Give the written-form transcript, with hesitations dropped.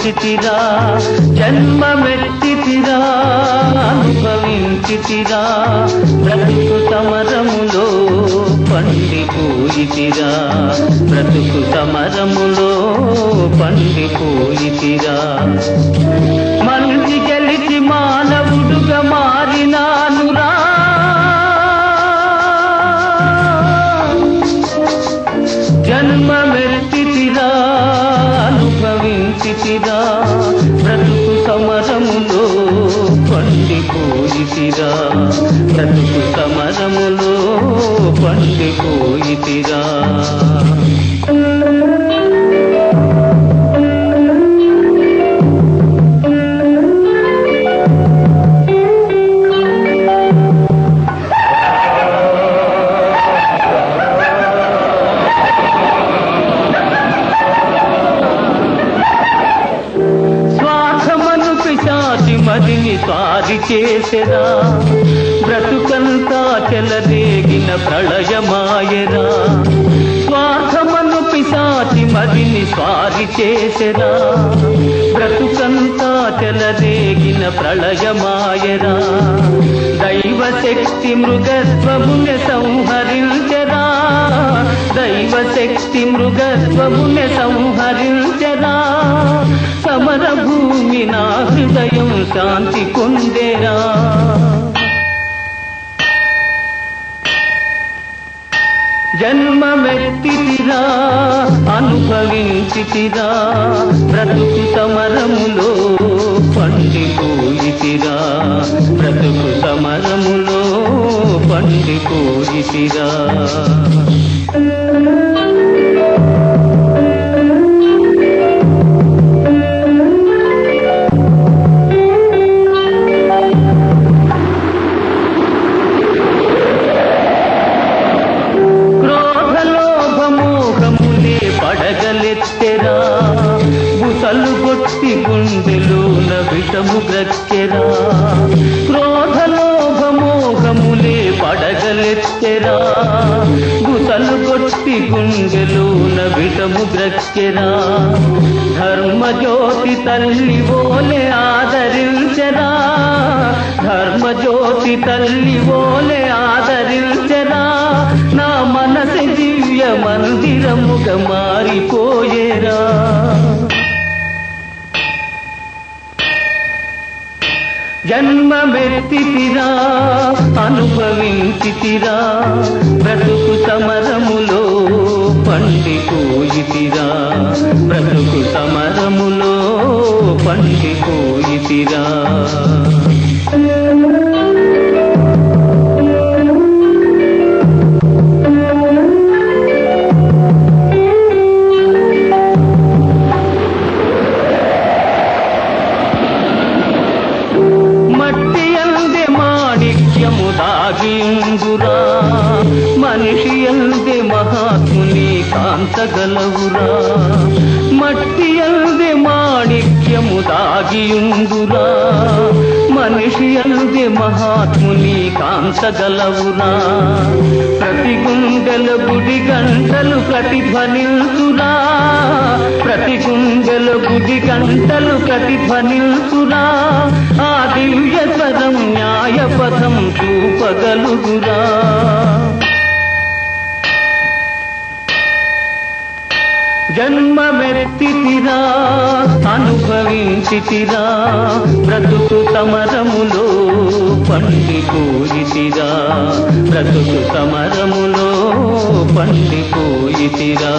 అనుభవించితిరా జన్మమెత్తితిరా అనుభవించితిరా బ్రతుకు సమరములో పండిపోయితిరా బ్రతుకు సమరములో పండిపోయితిరా మంచి గెలిచి మానవుడుగా మారినానురా జన్మమెత్తితిరా అనుభవించితిరా బ్రతుకు సమరములో పండిపోయితిరా బ్రతుకు సమరములో పండిపోయితిరా మదిని స్వారి చేసెరా బ్రతుకంతా చెలరేగిన ప్రళయమాయరా స్వార్థమను పిశాచి మదిని స్వారి చేసెరా బ్రతుకంతా చెలరేగిన ప్రళయమాయరా దైవశక్తి మృగత్వముని సంహరించరా దైవశక్తి మృగత్వముని సంహరించరా సమర భూమి నా హృదయం శాంతి పొందెరా జన్మమెత్తితిరా అనుభవించితిరా బ్రతుకు సమరములో పండిపోయితిరా బ్రతుకు సమరములో పండిపోయితిరా పడగలెత్తెరా బుసలు కొట్టి గుండెలోన విషము గ్రక్కెరా క్రోధలోభమోహములే పడగలెత్తెరా బుసలు కొట్టి గుండెలోన విషము గ్రక్కెరా ధర్మజ్యోతి తల్లి ఓలే ఆదరించెరా ధర్మజ్యోతి తల్లి ఓలే ఆదరించెరా నా మనసు దివ్య మందిరముగా మారిపోయేరా జన్మమెత్తితిరా అనుభవించితిరా బ్రతుకు సమరములో పండిపోయితిరా బ్రతుకు సమరములో పండిపోయితిరా దాగియుందురా మనిషి యందే మహాత్ముని కాంతగలవురా మట్టి యందే మాణిక్యము దాగియుందురా మనిషి యందే మహాత్ముని కాంతగలవురా ప్రతి గుండెల గుడి గంటలు ప్రతిధ్వనిల్చురా ప్రతి గుండెల గుడి గంటలు ప్రతిధ్వనిల్చురా ఆ దివ్య స్వరం న్యాయపథం చూపగలుగురా జన్మమెత్తితిరా అనుభవించితిరా బ్రతుకు సమరములో పండిపోయితిరా బ్రతుకు సమరములో పండిపోయితిరా